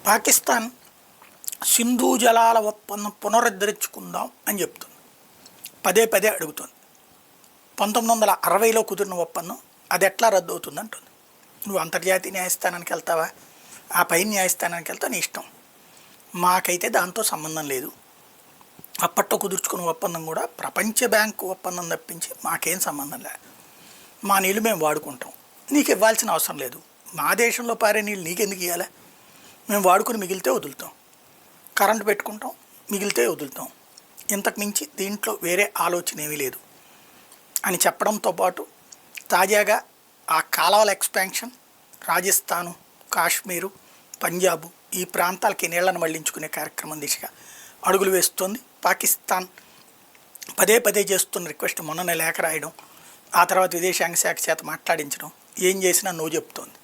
పాకిస్తాన్ సింధు జలాల ఒప్పందం పునరుద్ధరించుకుందాం అని చెప్తుంది, పదే పదే అడుగుతుంది. 1960లో కుదిరిన ఒప్పందం అది ఎట్లా రద్దు అవుతుంది అంటుంది. నువ్వు అంతర్జాతీయ న్యాయస్థానానికి వెళ్తావా, ఆ పై న్యాయస్థానానికి వెళ్తా నీ ఇష్టం, మాకైతే దాంతో సంబంధం లేదు. అప్పట్లో కుదుర్చుకున్న ఒప్పందం కూడా ప్రపంచ బ్యాంకు ఒప్పందం తప్పించి మాకేం సంబంధం లేదు. మా నీళ్ళు మేము వాడుకుంటాం, నీకు ఇవ్వాల్సిన అవసరం లేదు. మా దేశంలో పారే నీళ్ళు నీకెందుకు ఇవ్వాలి? మేము వాడుకుని మిగిలితే వదులుతాం, కరెంటు పెట్టుకుంటాం, మిగిలితే వదులుతాం. ఇంతకు మించి దీంట్లో వేరే ఆలోచన ఏమీ లేదు అని చెప్పడంతో పాటు తాజాగా ఆ కాలువల ఎక్స్పాన్షన్ రాజస్థాను, కాశ్మీరు, పంజాబు ఈ ప్రాంతాలకి నీళ్లను మళ్లించుకునే కార్యక్రమం దిశగా అడుగులు వేస్తోంది. పాకిస్తాన్ పదే పదే చేస్తున్న రిక్వెస్ట్ మొన్ననే లేఖ రాయడం, ఆ తర్వాత విదేశాంగ శాఖ చేత మాట్లాడించడం, ఏం చేసినా నో చెప్తోంది.